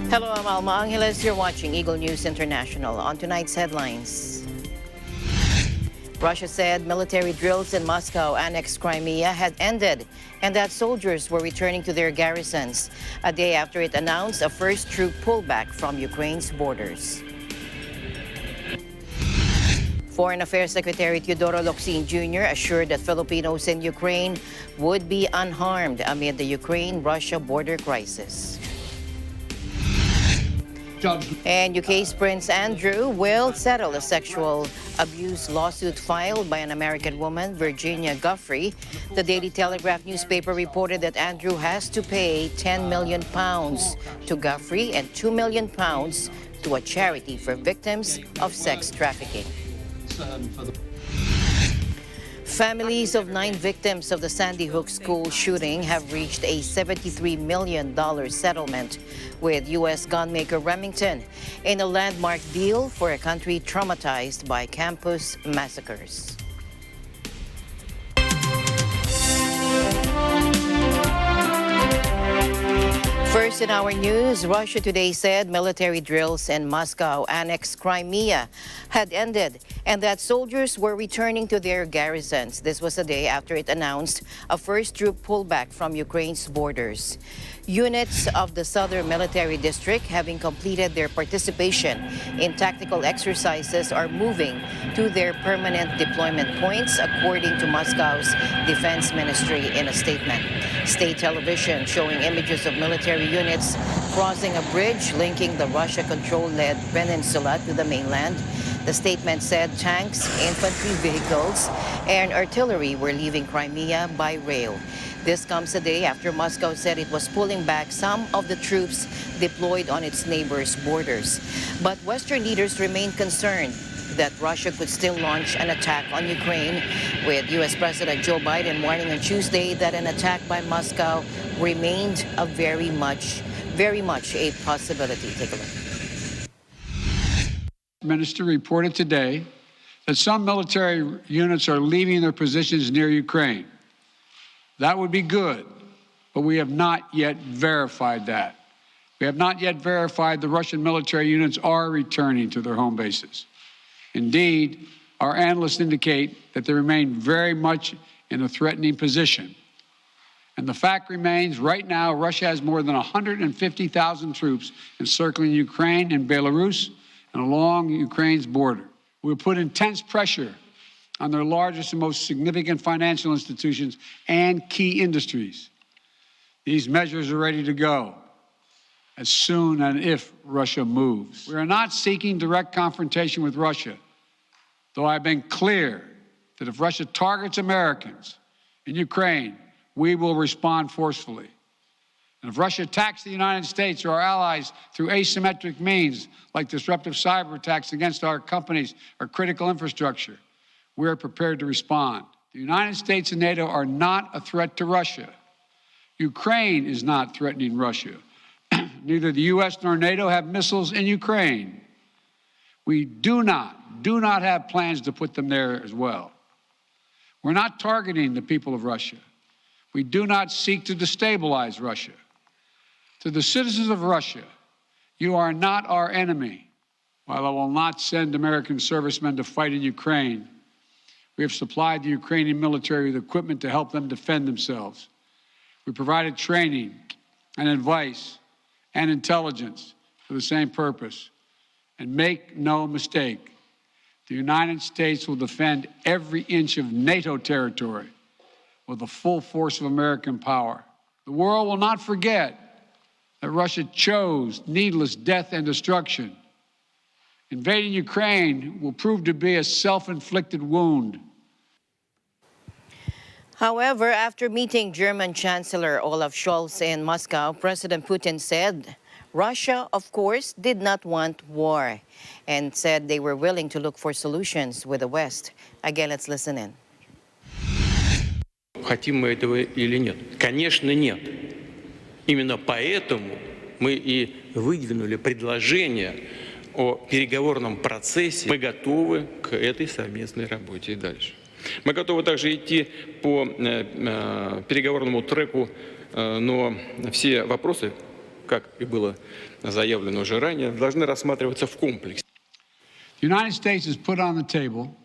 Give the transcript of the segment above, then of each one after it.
Hello, I'm Alma Angeles. You're watching Eagle News International. On tonight's headlines. Russia said military drills in Moscow annexed Crimea had ended and that soldiers were returning to their garrisons a day after it announced a first troop pullback from Ukraine's borders. Foreign Affairs Secretary Teodoro Locsin Jr. assured that Filipinos in Ukraine would be unharmed amid the Ukraine-Russia border crisis. And UK's Prince Andrew will settle a sexual abuse lawsuit filed by an American woman, Virginia Giuffre. The Daily Telegraph newspaper reported that Andrew has to pay £10 million to Giuffre and £2 million to a charity for victims of sex trafficking. Families of 9 victims of the Sandy Hook school shooting have reached a $73 million settlement with U.S. gunmaker Remington in a landmark deal for a country traumatized by campus massacres. First in our news, Russia today said military drills in Moscow annexed Crimea had ended and that soldiers were returning to their garrisons. This was a day after it announced a first troop pullback from Ukraine's borders. Units of the Southern Military District, having completed their participation in tactical exercises, are moving to their permanent deployment points, according to Moscow's defense ministry in a statement. State television showing images of military units crossing a bridge linking the Russia-controlled peninsula to the mainland. The statement said tanks, infantry vehicles, and artillery were leaving Crimea by rail. This comes a day after Moscow said it was pulling back some of the troops deployed on its neighbors' borders. But Western leaders remain concerned that Russia could still launch an attack on Ukraine, with U.S. President Joe Biden warning on Tuesday that an attack by Moscow remained a very much a possibility. Take a look. The minister reported today that some military units are leaving their positions near Ukraine. That would be good, but we have not yet verified that. We have not yet verified the Russian military units are returning to their home bases. Indeed, our analysts indicate that they remain very much in a threatening position. And the fact remains, right now, Russia has more than 150,000 troops encircling Ukraine and Belarus and along Ukraine's border. We will put intense pressure on their largest and most significant financial institutions and key industries. These measures are ready to go as soon and if Russia moves. We are not seeking direct confrontation with Russia, though I've been clear that if Russia targets Americans in Ukraine, we will respond forcefully. And if Russia attacks the United States or our allies through asymmetric means, like disruptive cyber attacks against our companies or critical infrastructure, we are prepared to respond. The United States and NATO are not a threat to Russia. Ukraine is not threatening Russia. Neither the U.S. nor NATO have missiles in Ukraine. We do not have plans to put them there as well. We're not targeting the people of Russia. We do not seek to destabilize Russia. To the citizens of Russia, you are not our enemy. While I will not send American servicemen to fight in Ukraine, we have supplied the Ukrainian military with equipment to help them defend themselves. We provided training and advice and intelligence for the same purpose. And make no mistake, the United States will defend every inch of NATO territory with the full force of American power. The world will not forget that Russia chose needless death and destruction. Invading Ukraine will prove to be a self-inflicted wound. However, after meeting German Chancellor Olaf Scholz in Moscow, President Putin said Russia, of course, did not want war and said they were willing to look for solutions with the West. Again, let's listen in. Хотим мы этого или нет? Конечно, нет. Именно поэтому мы и выдвинули предложение о переговорном процессе. Мы готовы к этой совместной работе и дальше. Мы готовы также идти по переговорному треку, но все вопросы как и было заявлено уже ранее, должны рассматриваться в комплексе. The United States has put on the table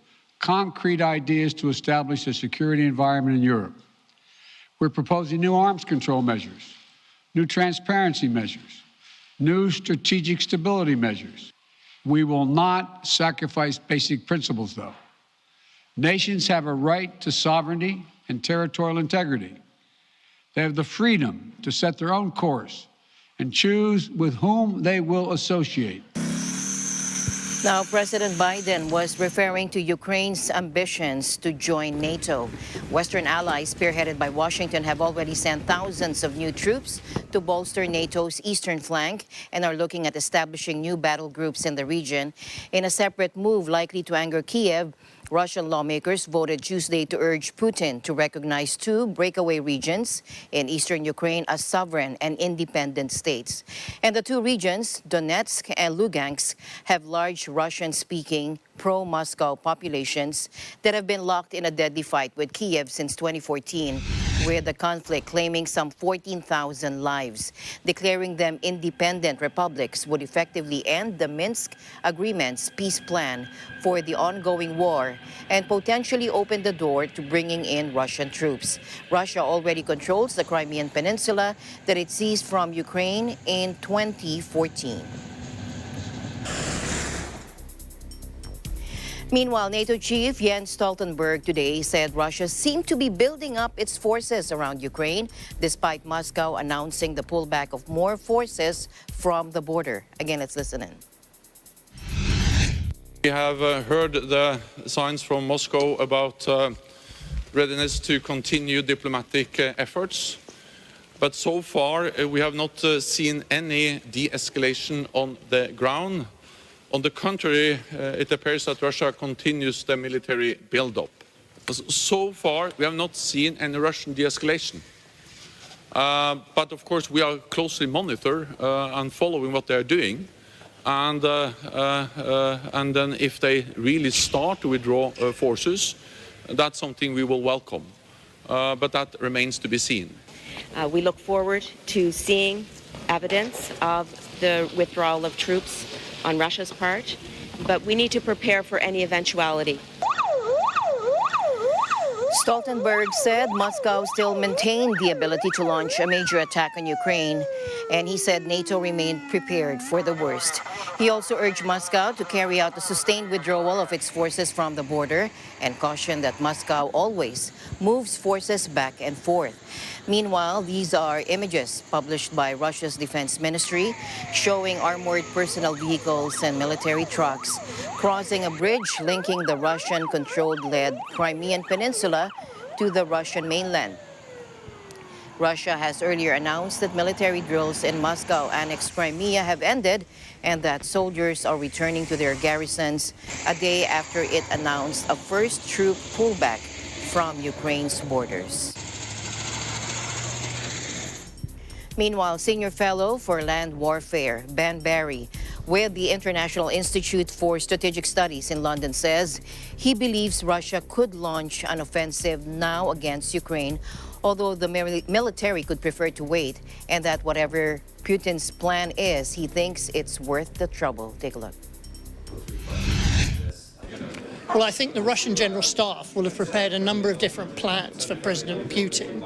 concrete ideas to establish a security environment in Europe. We're proposing new arms control measures, new transparency measures, new strategic stability measures. We will not sacrifice basic principles, though. Nations have a right to sovereignty and territorial integrity. They have the freedom to set their own course and choose with whom they will associate. Now, President Biden was referring to Ukraine's ambitions to join NATO. Western allies, spearheaded by Washington, have already sent thousands of new troops to bolster NATO's eastern flank and are looking at establishing new battle groups in the region. In a separate move likely to anger Kiev, Russian lawmakers voted Tuesday to urge Putin to recognize two breakaway regions in eastern Ukraine as sovereign and independent states. And the two regions, Donetsk and Lugansk, have large Russian-speaking pro-Moscow populations that have been locked in a deadly fight with Kiev since 2014, with the conflict claiming some 14,000 lives. Declaring them independent republics would effectively end the Minsk Agreement's peace plan for the ongoing war and potentially open the door to bringing in Russian troops. Russia already controls the Crimean Peninsula that it seized from Ukraine in 2014. Meanwhile, NATO chief Jens Stoltenberg today said Russia seemed to be building up its forces around Ukraine, despite Moscow announcing the pullback of more forces from the border. Again, let's listen in. We have heard the signs from Moscow about readiness to continue diplomatic efforts. But so far, we have not seen any de-escalation on the ground. On the contrary, it appears that Russia continues the military build-up. So far, we have not seen any Russian de-escalation. But of course, we are closely monitor and following what they are doing. And then if they really start to withdraw forces, that's something we will welcome. But that remains to be seen. We look forward to seeing evidence of the withdrawal of troops on Russia's part, but we need to prepare for any eventuality. Stoltenberg said Moscow still maintained the ability to launch a major attack on Ukraine, and he said NATO remained prepared for the worst. He also urged Moscow to carry out the sustained withdrawal of its forces from the border and cautioned that Moscow always moves forces back and forth. Meanwhile, these are images published by Russia's defense ministry showing armored personnel vehicles and military trucks crossing a bridge linking the Russian-controlled Crimean Peninsula to the Russian mainland. Russia has earlier announced that military drills in Moscow-annexed Crimea have ended and that soldiers are returning to their garrisons a day after it announced a first troop pullback from Ukraine's borders. Meanwhile, Senior Fellow for Land Warfare, Ben Barry, with the International Institute for Strategic Studies in London, says he believes Russia could launch an offensive now against Ukraine, although the military could prefer to wait, and that whatever Putin's plan is, he thinks it's worth the trouble. Take a look. Well, I think the Russian General Staff will have prepared a number of different plans for President Putin,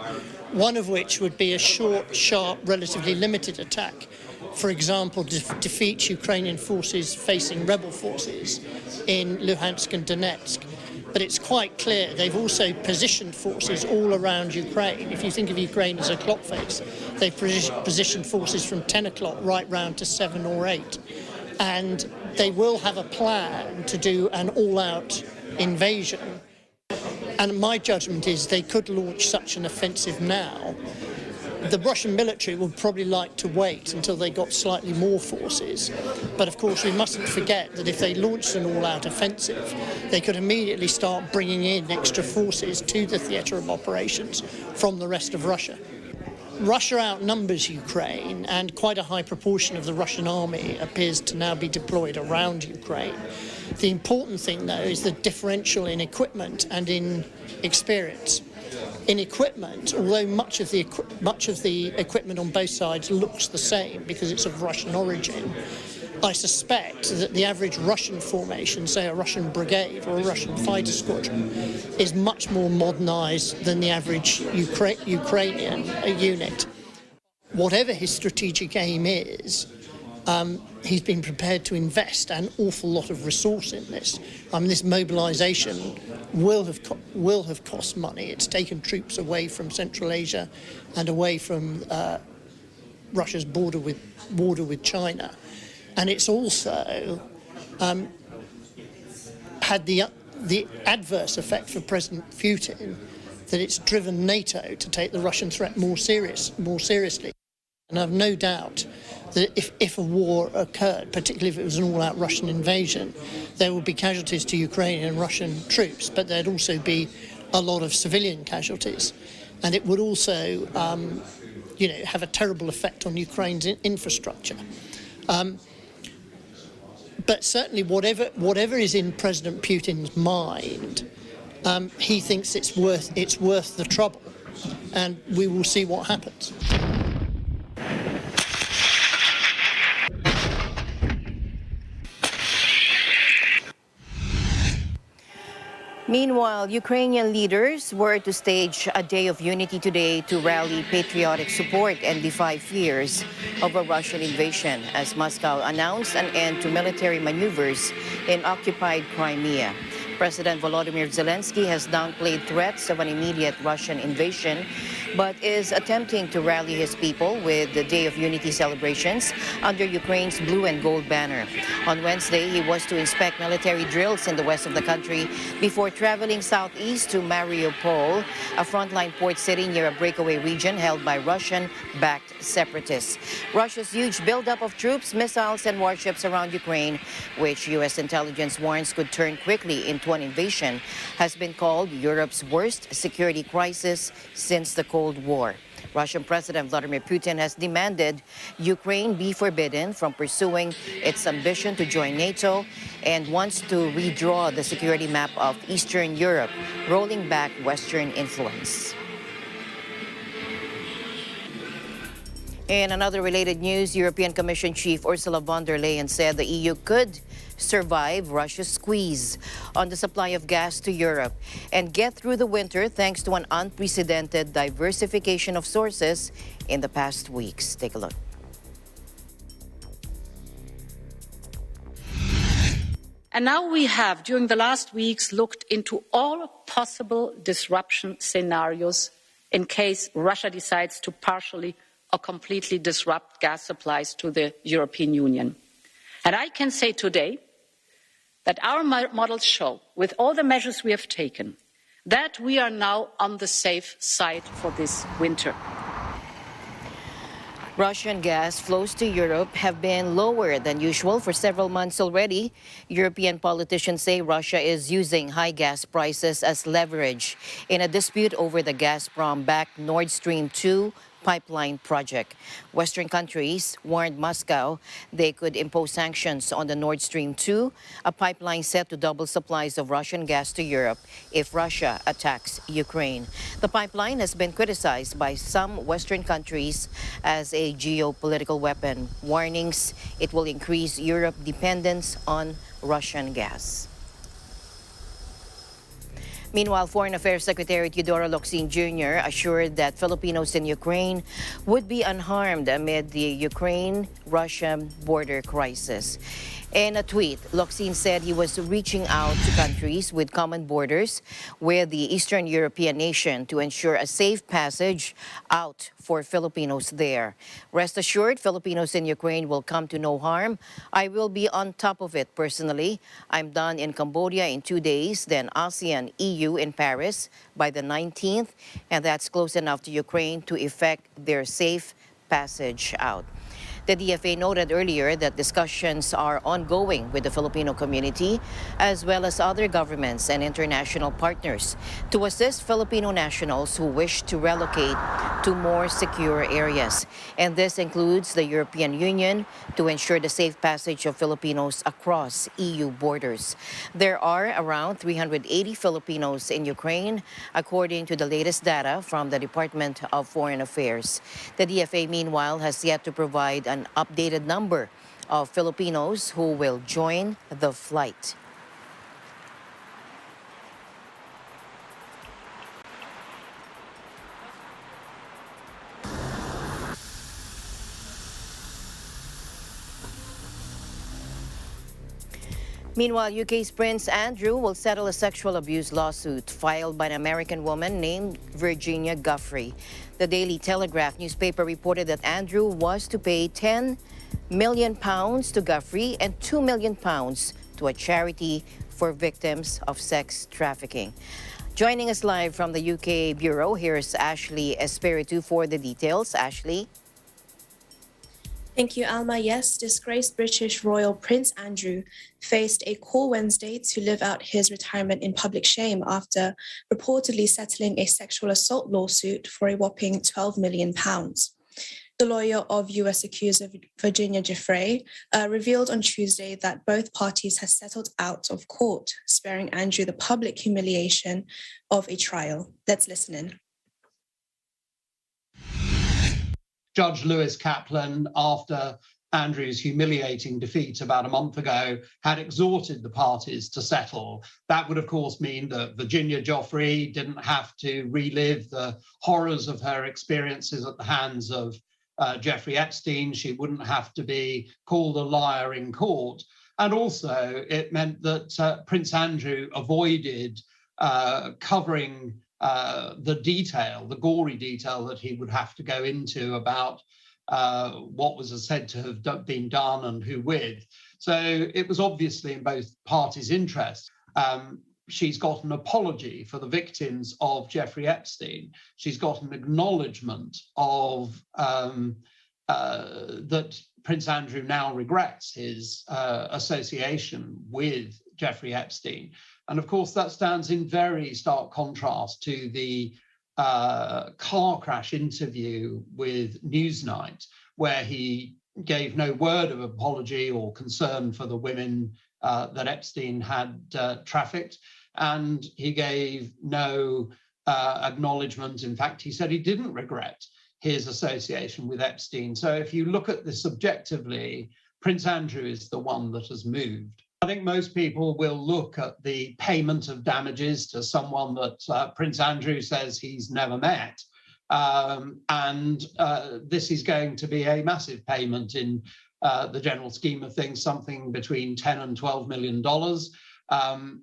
one of which would be a short, sharp, relatively limited attack. For example, defeat Ukrainian forces facing rebel forces in Luhansk and Donetsk. But it's quite clear they've also positioned forces all around Ukraine. If you think of Ukraine as a clock face, they've positioned forces from 10 o'clock right round to 7 or 8. And they will have a plan to do an all-out invasion. And my judgment is they could launch such an offensive now. The Russian military would probably like to wait until they got slightly more forces. But of course, we mustn't forget that if they launched an all-out offensive, they could immediately start bringing in extra forces to the theatre of operations from the rest of Russia. Russia outnumbers Ukraine, and quite a high proportion of the Russian army appears to now be deployed around Ukraine. The important thing, though, is the differential in equipment and in experience. In equipment, although much of the equipment on both sides looks the same because it's of Russian origin, I suspect that the average Russian formation, say a Russian brigade or a Russian fighter squadron, is much more modernised than the average Ukrainian unit. Whatever his strategic aim is, he's been prepared to invest an awful lot of resource in this. This mobilisation will have cost money. It's taken troops away from Central Asia and away from Russia's border with China, and it's also had the adverse effect for President Putin that it's driven NATO to take the Russian threat more seriously. And I've no doubt that if a war occurred, particularly if it was an all-out Russian invasion, there would be casualties to Ukrainian and Russian troops, but there'd also be a lot of civilian casualties. And it would also, have a terrible effect on Ukraine's infrastructure. But certainly whatever is in President Putin's mind, he thinks it's worth the trouble. And we will see what happens. Meanwhile, Ukrainian leaders were to stage a day of unity today to rally patriotic support and defy fears of a Russian invasion as Moscow announced an end to military maneuvers in occupied Crimea. President Volodymyr Zelensky has downplayed threats of an immediate Russian invasion, but is attempting to rally his people with the Day of Unity celebrations under Ukraine's blue and gold banner. On Wednesday, he was to inspect military drills in the west of the country before traveling southeast to Mariupol, a frontline port city near a breakaway region held by Russian-backed separatists. Russia's huge buildup of troops, missiles, and warships around Ukraine, which U.S. intelligence warns could turn quickly into an invasion, has been called Europe's worst security crisis since the Cold War. Russian President Vladimir Putin has demanded Ukraine be forbidden from pursuing its ambition to join NATO and wants to redraw the security map of Eastern Europe, rolling back Western influence. In another related news, European Commission Chief Ursula von der Leyen said the EU could survive Russia's squeeze on the supply of gas to Europe and get through the winter thanks to an unprecedented diversification of sources in the past weeks. Take a look. And now we have, during the last weeks, looked into all possible disruption scenarios in case Russia decides to partially or completely disrupt gas supplies to the European Union. And I can say today that our models show, with all the measures we have taken, that we are now on the safe side for this winter. Russian gas flows to Europe have been lower than usual for several months already. European politicians say Russia is using high gas prices as leverage in a dispute over the Gazprom-backed Nord Stream 2 pipeline project. Western countries warned Moscow they could impose sanctions on the Nord Stream 2, a pipeline set to double supplies of Russian gas to Europe if Russia attacks Ukraine. The pipeline has been criticized by some Western countries as a geopolitical weapon. Warnings it will increase Europe's dependence on Russian gas. Meanwhile, Foreign Affairs Secretary Teodoro Locsin Jr. assured that Filipinos in Ukraine would be unharmed amid the Ukraine-Russia border crisis. In a tweet, Locsin said he was reaching out to countries with common borders with the Eastern European nation to ensure a safe passage out for Filipinos there. Rest assured, Filipinos in Ukraine will come to no harm. I will be on top of it personally. I'm done in Cambodia in 2 days, then ASEAN, EU in Paris by the 19th, and that's close enough to Ukraine to effect their safe passage out. The DFA noted earlier that discussions are ongoing with the Filipino community as well as other governments and international partners to assist Filipino nationals who wish to relocate to more secure areas. And this includes the European Union to ensure the safe passage of Filipinos across EU borders. There are around 380 Filipinos in Ukraine, according to the latest data from the Department of Foreign Affairs. The DFA, meanwhile, has yet to provide an updated number of Filipinos who will join the flight. Meanwhile, UK's Prince Andrew will settle a sexual abuse lawsuit filed by an American woman named Virginia Giuffre. The Daily Telegraph newspaper reported that Andrew was to pay £10 million to Giuffre and £2 million to a charity for victims of sex trafficking. Joining us live from the UK Bureau, here's Ashley Espiritu for the details. Ashley. Thank you, Alma. Yes, disgraced British royal Prince Andrew faced a call Wednesday to live out his retirement in public shame after reportedly settling a sexual assault lawsuit for a whopping £12 million. The lawyer of US accuser Virginia Giuffre revealed on Tuesday that both parties had settled out of court, sparing Andrew the public humiliation of a trial. Let's listen in. Judge Lewis Kaplan, after Andrew's humiliating defeat about a month ago, had exhorted the parties to settle. That would, of course, mean that Virginia Giuffre didn't have to relive the horrors of her experiences at the hands of Jeffrey Epstein. She wouldn't have to be called a liar in court. And also, it meant that Prince Andrew avoided covering the gory detail that he would have to go into about what was said to have been done and who with. So it was obviously in both parties' interest. She's got an apology for the victims of Jeffrey Epstein. She's got an acknowledgement of that Prince Andrew now regrets his association with Jeffrey Epstein. And of course, that stands in very stark contrast to the car crash interview with Newsnight, where he gave no word of apology or concern for the women that Epstein had trafficked. And he gave no acknowledgement. In fact, he said he didn't regret his association with Epstein. So if you look at this objectively, Prince Andrew is the one that has moved. I think most people will look at the payment of damages to someone that Prince Andrew says he's never met. This is going to be a massive payment in the general scheme of things, something between $10 and $12 million.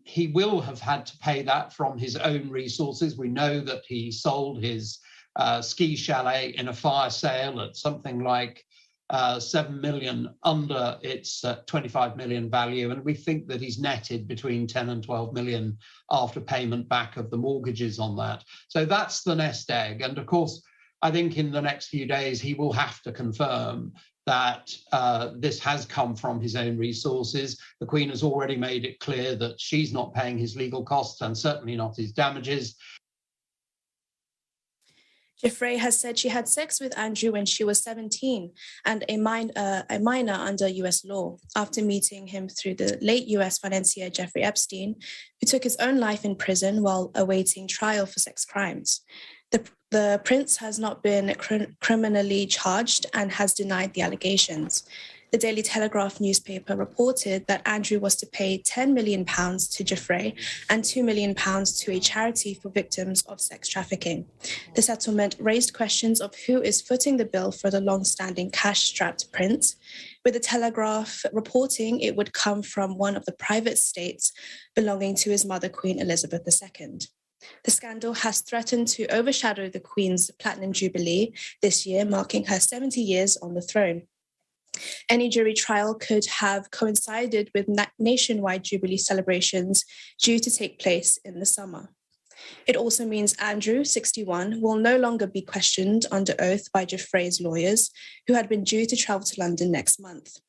He will have had to pay that from his own resources. We know that he sold his ski chalet in a fire sale at something like $7 million under its 25 million value, and we think that he's netted between 10 and 12 million after payment back of the mortgages on that. So that's the nest egg. And of course, I think in the next few days he will have to confirm that this has come from his own resources. The Queen has already made it clear that she's not paying his legal costs and certainly not his damages. Giuffre has said she had sex with Andrew when she was 17 and a minor under US law after meeting him through the late US financier Jeffrey Epstein, who took his own life in prison while awaiting trial for sex crimes. The prince has not been criminally charged and has denied the allegations. The Daily Telegraph newspaper reported that Andrew was to pay £10 million to Giuffre and £2 million to a charity for victims of sex trafficking. The settlement raised questions of who is footing the bill for the long-standing cash-strapped prince, with the Telegraph reporting it would come from one of the private estates belonging to his mother, Queen Elizabeth II. The scandal has threatened to overshadow the Queen's Platinum Jubilee this year, marking her 70 years on the throne. Any jury trial could have coincided with nationwide Jubilee celebrations due to take place in the summer. It also means Andrew, 61, will no longer be questioned under oath by Jeffrey's lawyers, who had been due to travel to London next month.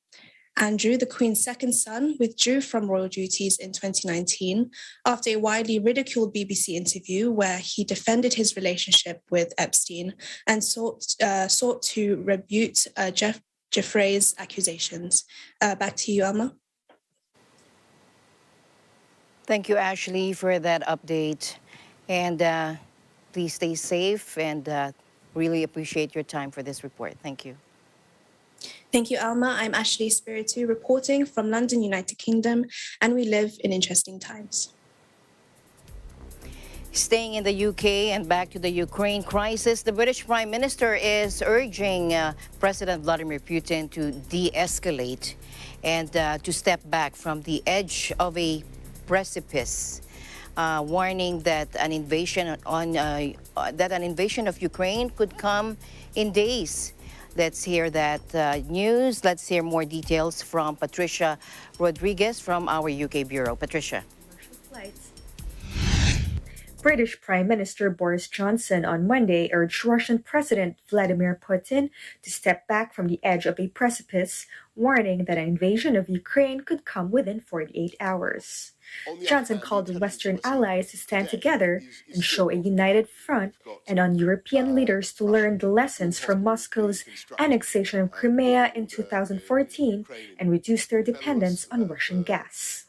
Andrew, the Queen's second son, withdrew from royal duties in 2019 after a widely ridiculed BBC interview where he defended his relationship with Epstein and sought to rebut Jeffrey's accusations. Back to you, Alma. Thank you, Ashley, for that update. And please stay safe and really appreciate your time for this report. Thank you. Thank you, Alma. I'm Ashley Spiritu, reporting from London, United Kingdom, and we live in interesting times. Staying in the UK and back to the Ukraine crisis, the British Prime Minister is urging President Vladimir Putin to de-escalate and to step back from the edge of a precipice, warning that an invasion of Ukraine could come in days. Let's hear that news. Let's hear more details from Patricia Rodriguez from our UK Bureau. Patricia. British Prime Minister Boris Johnson on Monday urged Russian President Vladimir Putin to step back from the edge of a precipice, warning that an invasion of Ukraine could come within 48 hours. Johnson called on Western allies to stand together and show a united front, and on European leaders to learn the lessons from Moscow's annexation of Crimea in 2014 and reduce their dependence on Russian gas.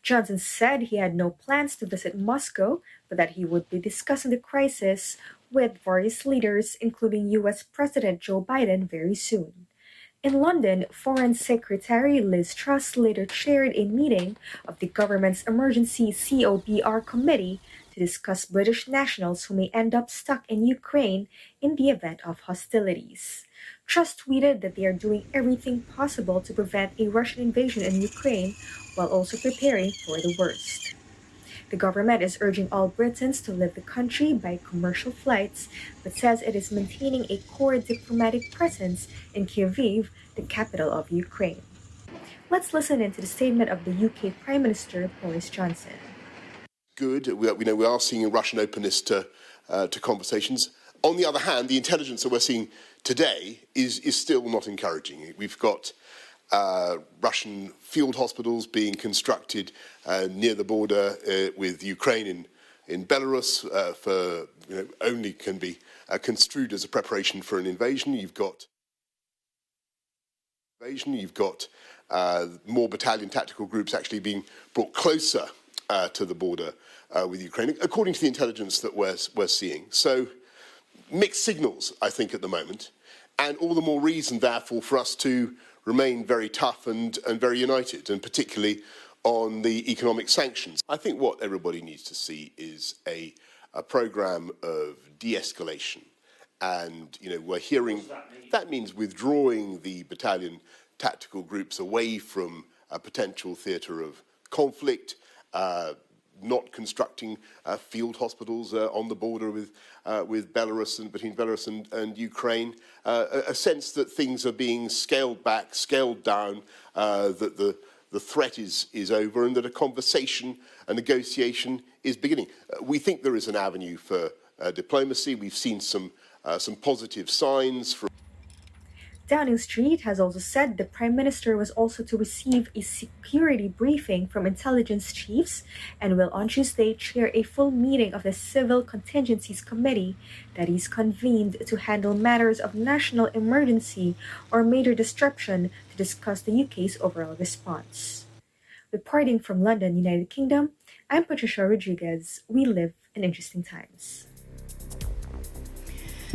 Johnson said he had no plans to visit Moscow, but that he would be discussing the crisis with various leaders, including U.S. President Joe Biden, very soon. In London, Foreign Secretary Liz Truss later chaired a meeting of the government's Emergency COBR Committee to discuss British nationals who may end up stuck in Ukraine in the event of hostilities. Truss tweeted that they are doing everything possible to prevent a Russian invasion in Ukraine while also preparing for the worst. The government is urging all Britons to leave the country by commercial flights, but says it is maintaining a core diplomatic presence in Kyiv, the capital of Ukraine. Let's listen into the statement of the UK Prime Minister Boris Johnson. Good. We are seeing a Russian openness to conversations. On the other hand, the intelligence that we're seeing today is still not encouraging. We've got Russian field hospitals being constructed near the border with Ukraine in Belarus for only can be construed as a preparation for an invasion. You've got more battalion tactical groups actually being brought closer to the border with Ukraine, according to the intelligence that we're seeing. So mixed signals, I think, at the moment, and all the more reason, therefore, for us to remain very tough and very united, and particularly on the economic sanctions. I think what everybody needs to see is a programme of de-escalation. And, we're hearing that means withdrawing the battalion tactical groups away from a potential theatre of conflict, not constructing field hospitals on the border with Belarus and between Belarus and Ukraine, a sense that things are being scaled back, scaled down, that the threat is over, and that a conversation, a negotiation is beginning. We think there is an avenue for diplomacy. We've seen some positive signs from. Downing Street has also said the Prime Minister was also to receive a security briefing from intelligence chiefs and will on Tuesday chair a full meeting of the Civil Contingencies Committee that is convened to handle matters of national emergency or major disruption to discuss the UK's overall response. Reporting from London, United Kingdom, I'm Patricia Rodriguez. We live in interesting times.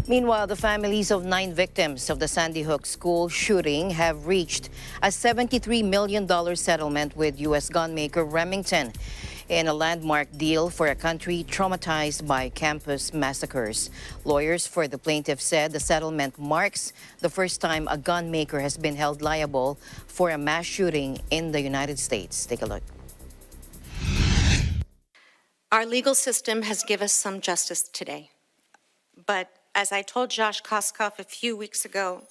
Meanwhile, the families of 9 victims of the Sandy Hook school shooting have reached a $73 million settlement with U.S. gunmaker Remington in a landmark deal for a country traumatized by campus massacres. Lawyers for the plaintiff said the settlement marks the first time a gunmaker has been held liable for a mass shooting in the United States. Take a look. Our legal system has given us some justice today, but as I told Josh Koskoff a few weeks ago,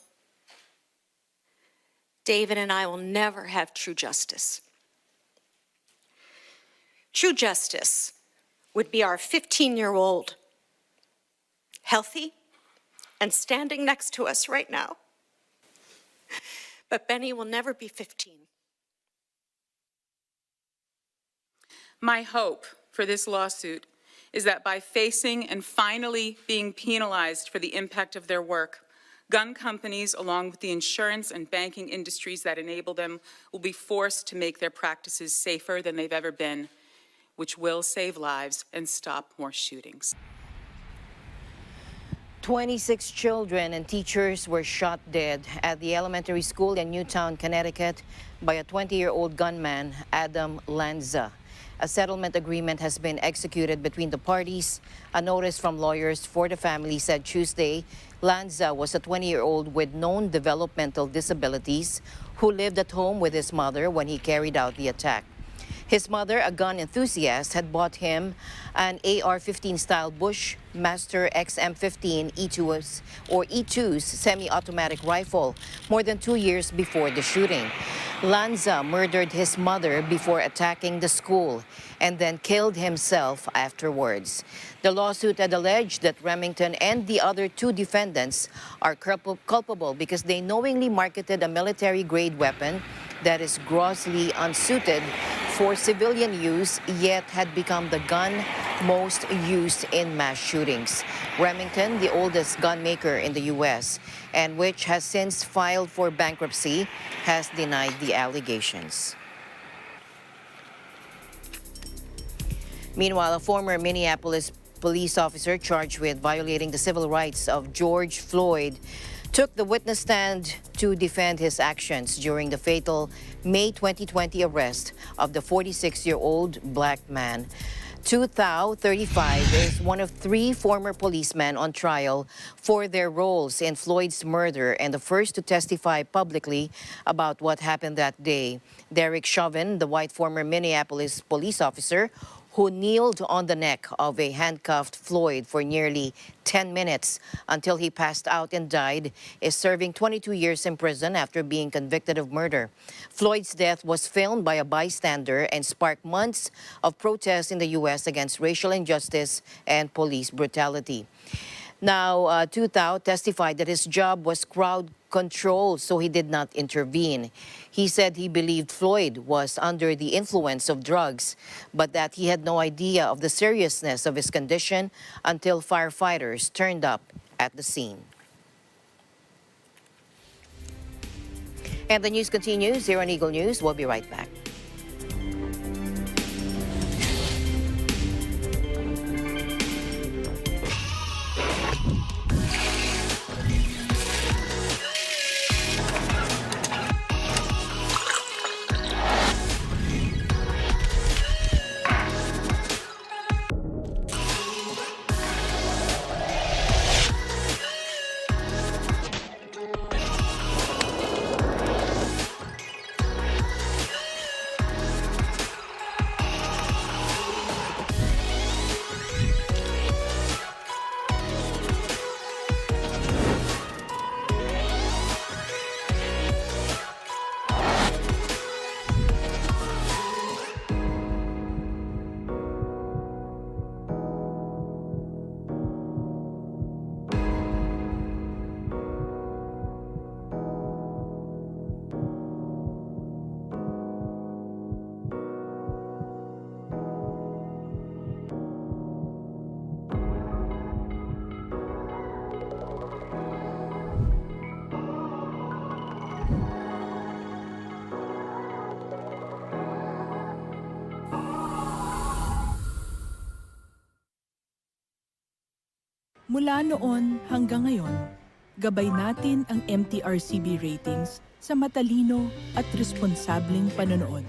David and I will never have true justice. True justice would be our 15-year-old, healthy and standing next to us right now. But Benny will never be 15. My hope for this lawsuit is that by facing and finally being penalized for the impact of their work, gun companies, along with the insurance and banking industries that enable them, will be forced to make their practices safer than they've ever been, which will save lives and stop more shootings. 26 children and teachers were shot dead at the elementary school in Newtown, Connecticut by a 20-year-old gunman, Adam Lanza. A settlement agreement has been executed between the parties. A notice from lawyers for the family said Tuesday Lanza was a 20-year-old with known developmental disabilities who lived at home with his mother when he carried out the attack. His mother, a gun enthusiast, had bought him an AR-15 style Bushmaster XM15 E2's semi-automatic rifle more than 2 years before the shooting. Lanza murdered his mother before attacking the school and then killed himself afterwards. The lawsuit had alleged that Remington and the other two defendants are culpable because they knowingly marketed a military-grade weapon that is grossly unsuited for civilian use, yet had become the gun most used in mass shootings. Remington, the oldest gun maker in the U.S., and which has since filed for bankruptcy, has denied the allegations. Meanwhile, a former Minneapolis police officer charged with violating the civil rights of George Floyd took the witness stand to defend his actions during the fatal May 2020 arrest of the 46-year-old black man. Tu Thao, 35, is one of 3 former policemen on trial for their roles in Floyd's murder and the first to testify publicly about what happened that day. Derek Chauvin, the white former Minneapolis police officer, who kneeled on the neck of a handcuffed Floyd for nearly 10 minutes until he passed out and died, is serving 22 years in prison after being convicted of murder. Floyd's death was filmed by a bystander and sparked months of protests in the U.S. against racial injustice and police brutality. Now, Tu Thao testified that his job was crowd control, so he did not intervene. He said he believed Floyd was under the influence of drugs, but that he had no idea of the seriousness of his condition until firefighters turned up at the scene. And the news continues here on Eagle News. We'll be right back. Mula noon hanggang ngayon, gabay natin ang MTRCB ratings sa matalino at responsableng panonood.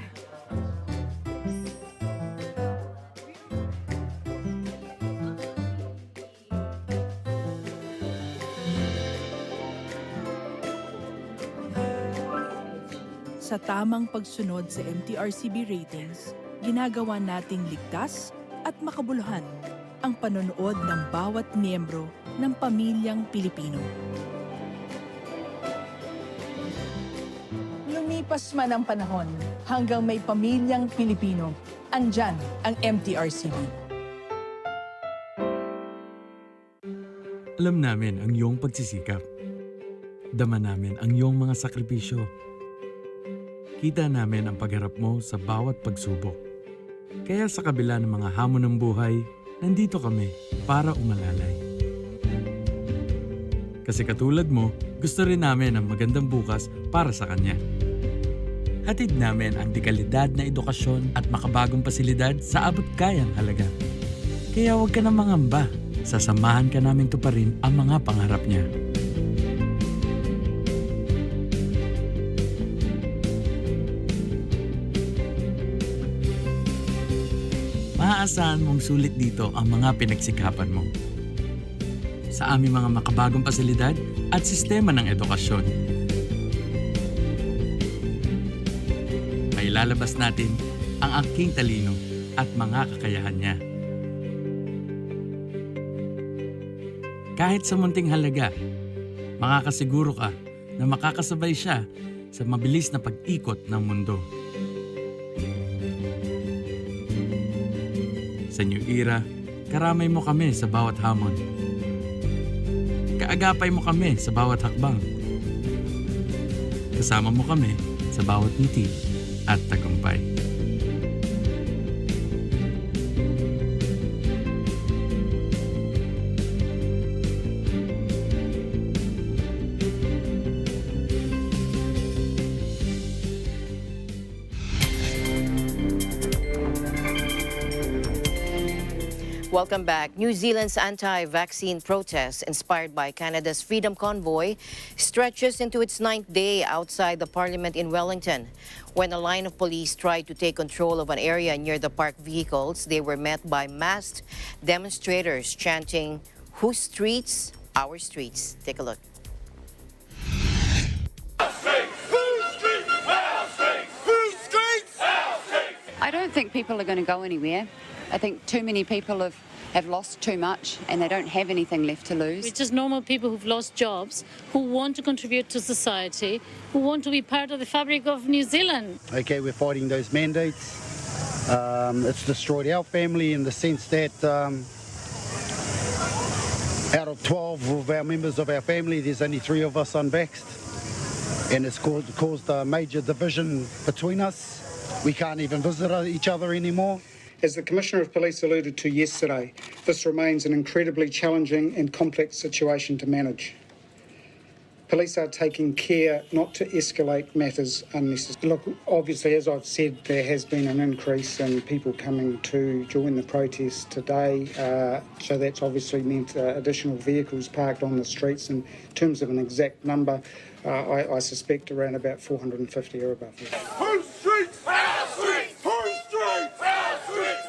Sa tamang pagsunod sa MTRCB ratings, ginagawa nating ligtas at makabuluhan ang panonood ng bawat miyembro ng pamilyang Pilipino. Lumipas man ang panahon, hanggang may pamilyang Pilipino, andyan ang MTRCB. Alam namin ang iyong pagsisikap. Dama namin ang iyong mga sakripisyo. Kita namin ang pagharap mo sa bawat pagsubok. Kaya sa kabila ng mga hamon ng buhay, nandito kami para umalalay. Kasi katulad mo, gusto rin namin ang magandang bukas para sa kanya. Hatid namin ang dekalidad na edukasyon at makabagong pasilidad sa abot kayang halaga. Kaya huwag ka na mangamba. Sasamahan ka namin tuparin ang mga pangarap niya. Maaasahan mong sulit dito ang mga pinagsikapan mo. Sa aming mga makabagong pasilidad at sistema ng edukasyon. May lalabas natin ang aking talino at mga kakayahan niya. Kahit sa munting halaga, makakasiguro ka na makakasabay siya sa mabilis na pag-ikot ng mundo. Sa New Era, karamay mo kami sa bawat hamon. Kaagapay mo kami sa bawat hakbang. Kasama mo kami sa bawat ngiti at tagumpay. Welcome back. New Zealand's anti-vaccine protest, inspired by Canada's Freedom Convoy, stretches into its 9th day outside the Parliament in Wellington. When a line of police tried to take control of an area near the parked vehicles, they were met by masked demonstrators chanting, "Whose streets? Our streets." Take a look. I don't think people are going to go anywhere. I think too many people have lost too much and they don't have anything left to lose. We're just normal people who've lost jobs, who want to contribute to society, who want to be part of the fabric of New Zealand. Okay, we're fighting those mandates. It's destroyed our family in the sense that out of 12 of our members of our family, there's only 3 of us unvaxxed. And it's caused a major division between us. We can't even visit each other anymore. As the Commissioner of Police alluded to yesterday, this remains an incredibly challenging and complex situation to manage. Police are taking care not to escalate matters unnecessarily. Look, obviously, as I've said, there has been an increase in people coming to join the protest today, so that's obviously meant additional vehicles parked on the streets. In terms of an exact number, I suspect around about 450 or above.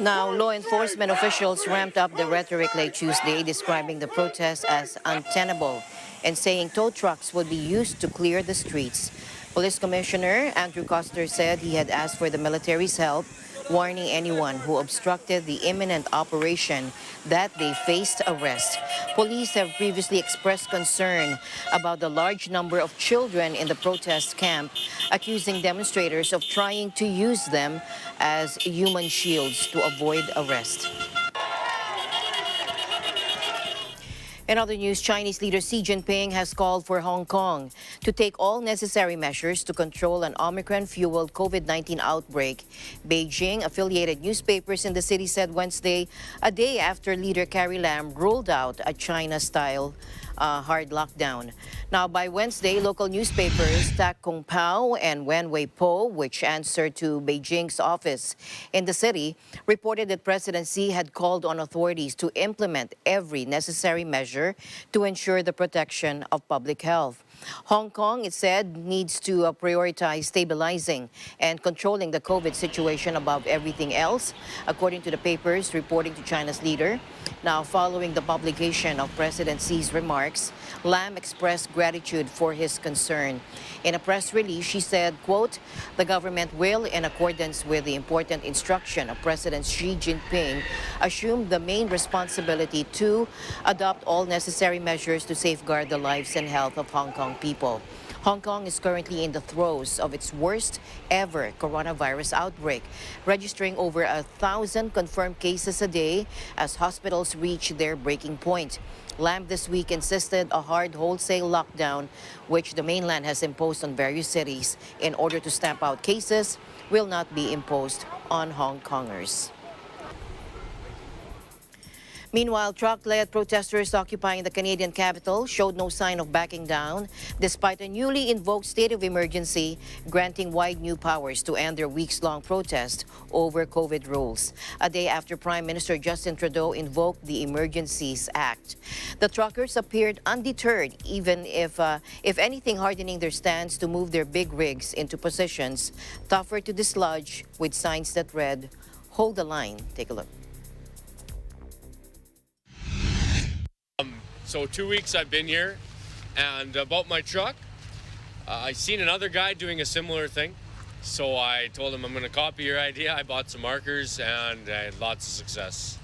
Now, law enforcement officials ramped up the rhetoric late Tuesday, describing the protest as untenable and saying tow trucks would be used to clear the streets. Police Commissioner Andrew Coster said he had asked for the military's help, warning anyone who obstructed the imminent operation that they faced arrest. Police have previously expressed concern about the large number of children in the protest camp, accusing demonstrators of trying to use them as human shields to avoid arrest. In other news, Chinese leader Xi Jinping has called for Hong Kong to take all necessary measures to control an Omicron-fueled COVID-19 outbreak. Beijing-affiliated newspapers in the city said Wednesday, a day after leader Carrie Lam ruled out a China-style hard lockdown. Now, by Wednesday, local newspapers Tak Kung Pao and Wen Wei Po, which answer to Beijing's office in the city, reported that President Xi had called on authorities to implement every necessary measure to ensure the protection of public health. Hong Kong, it said, needs to prioritize stabilizing and controlling the COVID situation above everything else, according to the papers reporting to China's leader. Now, following the publication of President Xi's remarks, Lam expressed gratitude for his concern. In a press release, she said, quote, "The government will, in accordance with the important instruction of President Xi Jinping, assume the main responsibility to adopt all necessary measures to safeguard the lives and health of Hong Kong people." Hong Kong is currently in the throes of its worst ever coronavirus outbreak, registering over 1,000 confirmed cases a day as hospitals reach their breaking point. Lam this week insisted a hard wholesale lockdown, which the mainland has imposed on various cities in order to stamp out cases, will not be imposed on Hong Kongers. Meanwhile, truck-led protesters occupying the Canadian capital showed no sign of backing down, despite a newly invoked state of emergency granting wide new powers to end their weeks-long protest over COVID rules, a day after Prime Minister Justin Trudeau invoked the Emergencies Act. The truckers appeared undeterred, even if anything, hardening their stance to move their big rigs into positions tougher to dislodge, with signs that read, "Hold the line." Take a look. So 2 weeks I've been here, and about my truck, I seen another guy doing a similar thing. So I told him I'm going to copy your idea. I bought some markers and I had lots of success.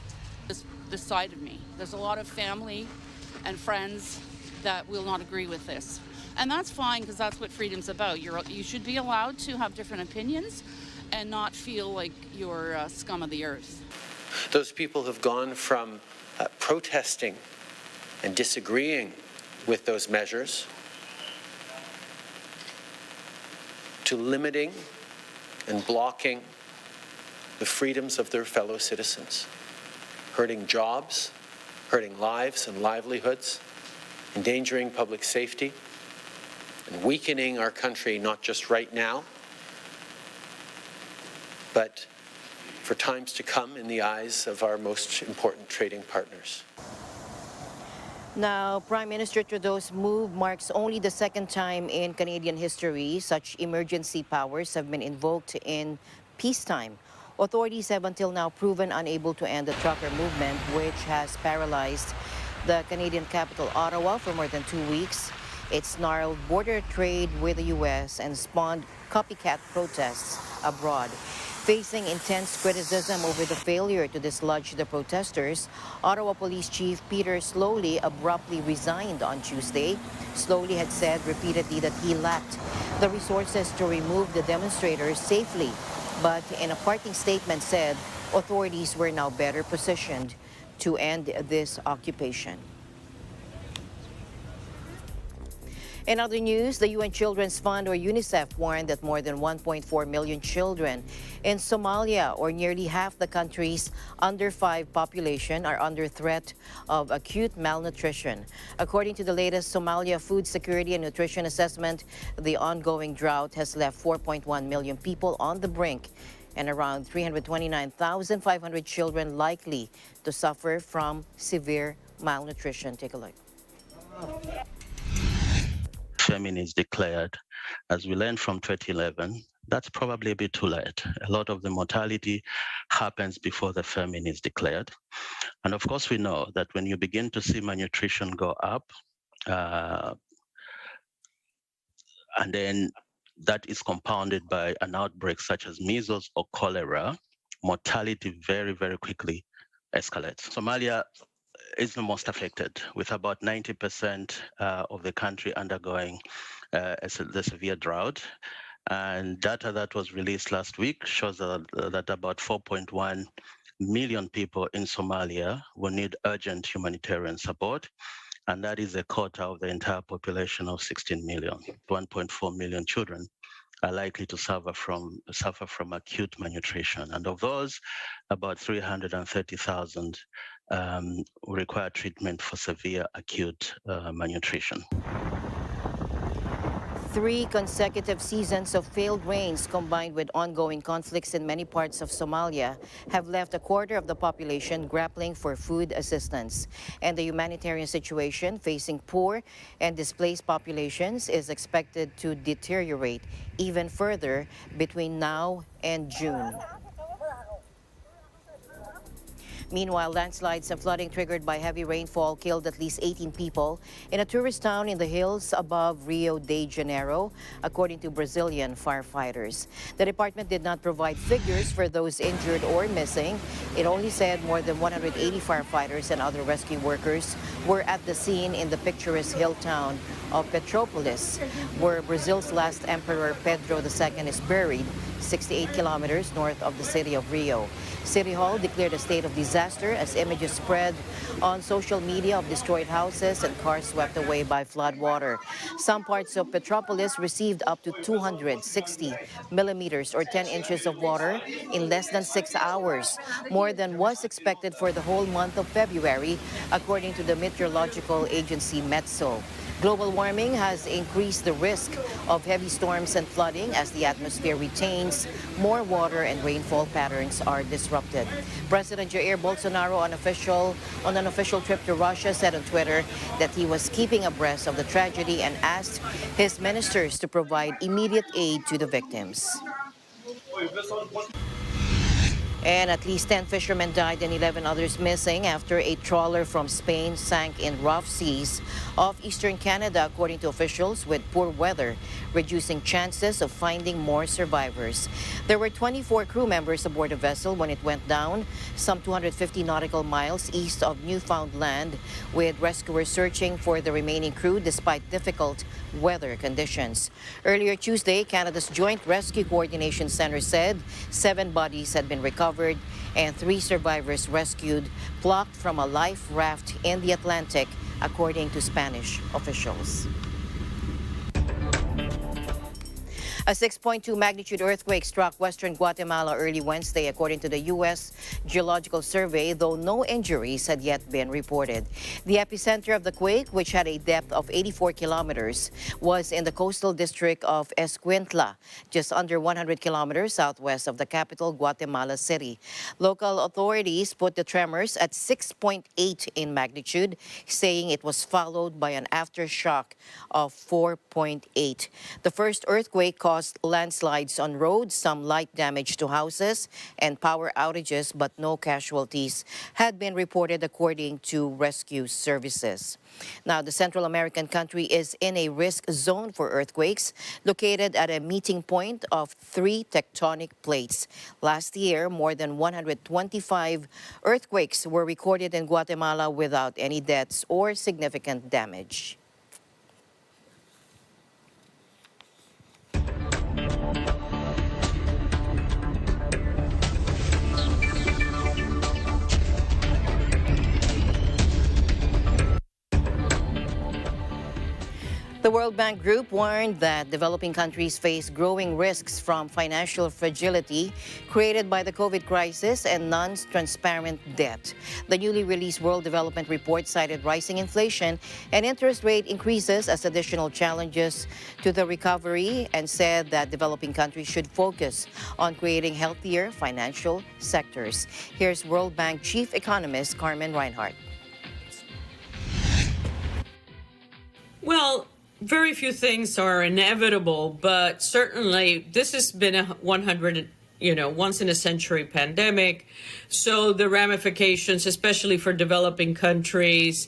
This side of me, there's a lot of family and friends that will not agree with this. And that's fine, because that's what freedom's about. You should be allowed to have different opinions and not feel like you're scum of the earth. Those people have gone from protesting and disagreeing with those measures to limiting and blocking the freedoms of their fellow citizens, hurting jobs, hurting lives and livelihoods, endangering public safety, and weakening our country not just right now, but for times to come in the eyes of our most important trading partners. Now, Prime Minister Trudeau's move marks only the second time in Canadian history such emergency powers have been invoked in peacetime. Authorities have until now proven unable to end the trucker movement, which has paralyzed the Canadian capital, Ottawa, for more than 2 weeks. It snarled border trade with the U.S. and spawned copycat protests abroad. Facing intense criticism over the failure to dislodge the protesters, Ottawa Police Chief Peter Slowly abruptly resigned on Tuesday. Slowly had said repeatedly that he lacked the resources to remove the demonstrators safely, but in a parting statement said authorities were now better positioned to end this occupation. In other news, the UN Children's Fund, or UNICEF, warned that more than 1.4 million children in Somalia, or nearly half the country's under-5 population, are under threat of acute malnutrition. According to the latest Somalia Food Security and Nutrition Assessment, the ongoing drought has left 4.1 million people on the brink and around 329,500 children likely to suffer from severe malnutrition. Take a look. Famine is declared. As we learned from 2011, that's probably a bit too late. A lot of the mortality happens before the famine is declared. And of course, we know that when you begin to see malnutrition go up, and then that is compounded by an outbreak such as measles or cholera, mortality very, very quickly escalates. Somalia is the most affected, with about 90% of the country undergoing the severe drought. And data that was released last week shows that about 4.1 million people in Somalia will need urgent humanitarian support. And that is a quarter of the entire population of 16 million. 1.4 million children are likely to suffer from acute malnutrition. And of those, about 330,000 require treatment for severe acute malnutrition. 3 consecutive seasons of failed rains combined with ongoing conflicts in many parts of Somalia have left a quarter of the population grappling for food assistance. And the humanitarian situation facing poor and displaced populations is expected to deteriorate even further between now and June. Meanwhile, landslides and flooding triggered by heavy rainfall killed at least 18 people in a tourist town in the hills above Rio de Janeiro, according to Brazilian firefighters. The department did not provide figures for those injured or missing. It only said more than 180 firefighters and other rescue workers were at the scene in the picturesque hill town of Petropolis, where Brazil's last emperor Pedro II is buried, 68 kilometers north of the city of Rio. City Hall declared a state of disaster as images spread on social media of destroyed houses and cars swept away by floodwater. Some parts of Petropolis received up to 260 millimeters or 10 inches of water in less than 6 hours, more than was expected for the whole month of February, according to the meteorological agency Metso. Global warming has increased the risk of heavy storms and flooding as the atmosphere retains more water and rainfall patterns are disrupted. President Jair Bolsonaro, on an official trip to Russia, said on Twitter that he was keeping abreast of the tragedy and asked his ministers to provide immediate aid to the victims. And at least 10 fishermen died and 11 others missing after a trawler from Spain sank in rough seas off eastern Canada, according to officials, with poor weather reducing chances of finding more survivors. There were 24 crew members aboard the vessel when it went down, some 250 nautical miles east of Newfoundland, with rescuers searching for the remaining crew despite difficult weather conditions. Earlier Tuesday, Canada's Joint Rescue Coordination Center said 7 bodies had been recovered and 3 survivors rescued, plucked from a life raft in the Atlantic, according to Spanish officials. A 6.2 magnitude earthquake struck western Guatemala early Wednesday, according to the U.S. Geological Survey, though no injuries had yet been reported. The epicenter of the quake, which had a depth of 84 kilometers, was in the coastal district of Escuintla, just under 100 kilometers southwest of the capital, Guatemala City. Local authorities put the tremors at 6.8 in magnitude, saying it was followed by an aftershock of 4.8. The first earthquake caused landslides on roads, some light damage to houses, and power outages, but no casualties had been reported, according to rescue services. Now, the Central American country is in a risk zone for earthquakes, located at a meeting point of 3 tectonic plates. Last year, more than 125 earthquakes were recorded in Guatemala without any deaths or significant damage. The World Bank Group warned that developing countries face growing risks from financial fragility created by the COVID crisis and non-transparent debt. The newly released World Development Report cited rising inflation and interest rate increases as additional challenges to the recovery, and said that developing countries should focus on creating healthier financial sectors. Here's World Bank Chief Economist Carmen Reinhart. Well, very few things are inevitable, but certainly this has been a once in a century pandemic. So the ramifications, especially for developing countries,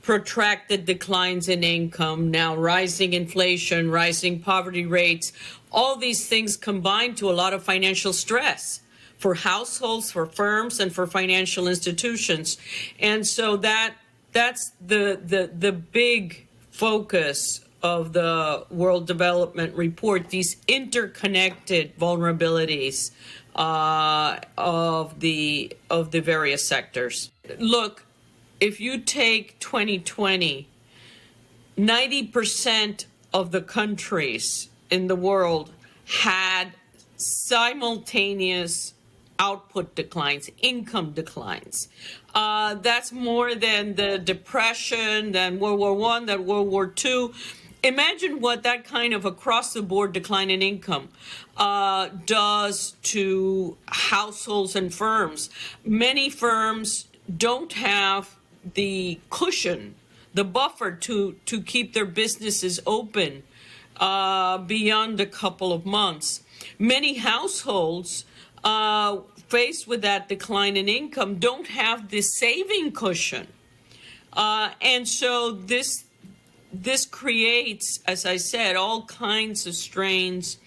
protracted declines in income, now rising inflation, rising poverty rates, all these things combine to a lot of financial stress for households, for firms, and for financial institutions. And so that's the big focus of the World Development Report, these interconnected vulnerabilities of the various sectors. Look, if you take 2020, 90% of the countries in the world had simultaneous output declines, income declines. That's more than the Depression, than World War I, than World War II. Imagine what that kind of across-the-board decline in income does to households and firms. Many firms don't have the cushion, the buffer to keep their businesses open beyond a couple of months. Many households faced with that decline in income don't have the saving cushion. And so this creates, as I said, all kinds of strains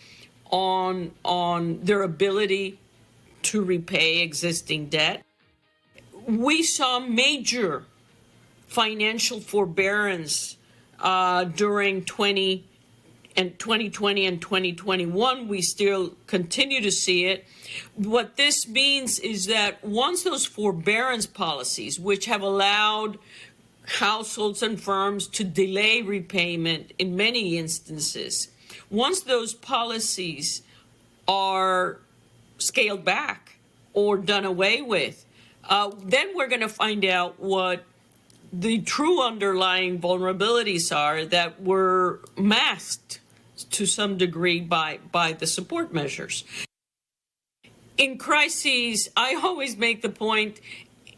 on their ability to repay existing debt. We saw major financial forbearance during 2020 and 2021. We still continue to see it. What this means is that once those forbearance policies, which have allowed households and firms to delay repayment in many instances, once those policies are scaled back or done away with, then we're going to find out what the true underlying vulnerabilities are that were masked to some degree by the support measures. In crises, I always make the point,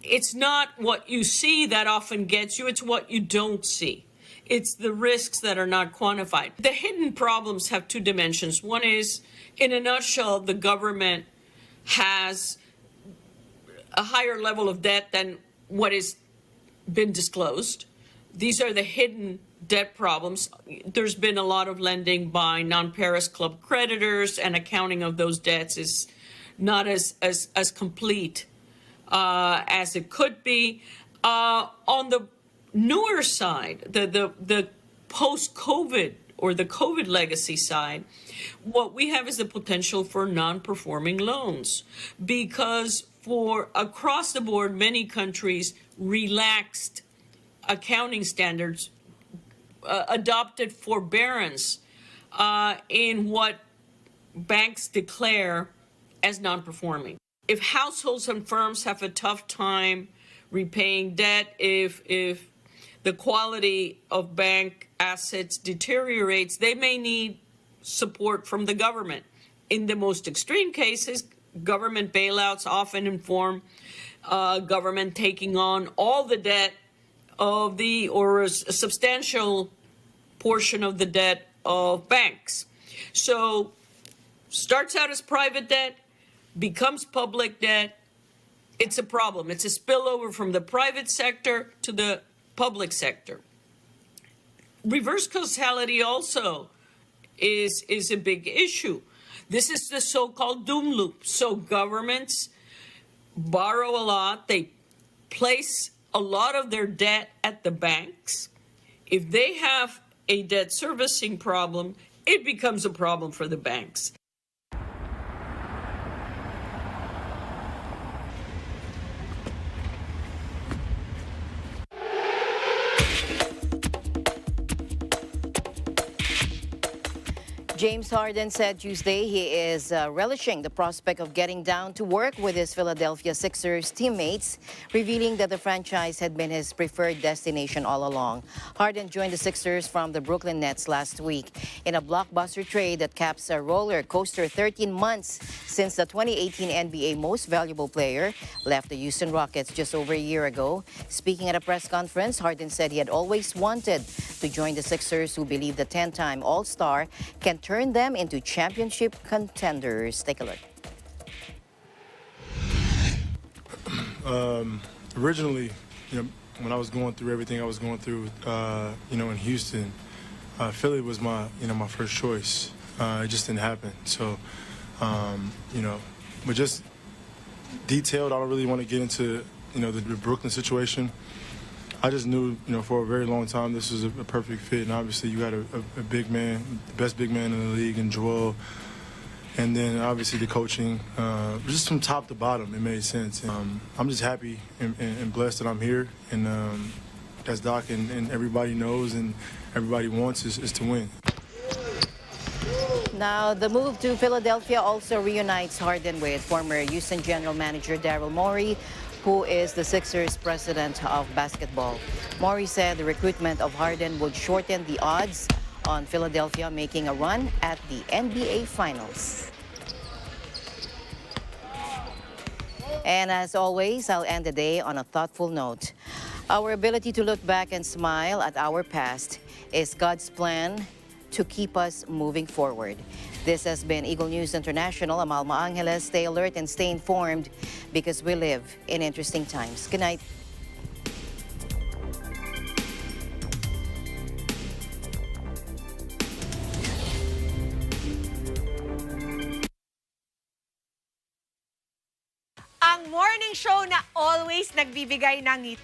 it's not what you see that often gets you, it's what you don't see. It's the risks that are not quantified. The hidden problems have two dimensions. One is, in a nutshell, the government has a higher level of debt than what has been disclosed. These are the hidden debt problems. There's been a lot of lending by non-Paris Club creditors, and accounting of those debts is not as complete as it could be. On the newer side, the post-COVID or the COVID legacy side, what we have is the potential for non-performing loans, because for across the board, many countries relaxed accounting standards, adopted forbearance in what banks declare as non-performing. If households and firms have a tough time repaying debt, if the quality of bank assets deteriorates, they may need support from the government. In the most extreme cases, government bailouts often inform government taking on all the debt of or a substantial portion of the debt of banks. So starts out as private debt, becomes public debt. It's a problem. It's a spillover from the private sector to the public sector. Reverse causality also is a big issue. This is the so-called doom loop. So governments borrow a lot. They place a lot of their debt at the banks. If they have a debt servicing problem, it becomes a problem for the banks. James Harden said Tuesday he is relishing the prospect of getting down to work with his Philadelphia Sixers teammates, revealing that the franchise had been his preferred destination all along. Harden joined the Sixers from the Brooklyn Nets last week in a blockbuster trade that caps a roller coaster 13 months since the 2018 NBA Most Valuable Player left the Houston Rockets just over a year ago. Speaking at a press conference, Harden said he had always wanted to join the Sixers, who believe the 10-time All-Star can turn them into championship contenders. Take a look. Originally, when I was going through everything I was going through, in Houston, Philly was my first choice. It just didn't happen. So, but just detailed, I don't really want to get into, the Brooklyn situation. I just knew, for a very long time this was a perfect fit, and obviously you got a big man, the best big man in the league, in Joel, and then obviously the coaching, just from top to bottom, it made sense. And, I'm just happy and blessed that I'm here, and as Doc and everybody knows and everybody wants is to win. Now, the move to Philadelphia also reunites Harden with former Houston general manager Daryl Morey, who is the Sixers president of basketball. Morey said the recruitment of Harden would shorten the odds on Philadelphia making a run at the NBA Finals. And as always, I'll end the day on a thoughtful note. Our ability to look back and smile at our past is God's plan to keep us moving forward. This has been Eagle News International. I'm Alma Angeles. Stay alert and stay informed because we live in interesting times. Good night. Ang morning show na always nagbibigay ng ngiti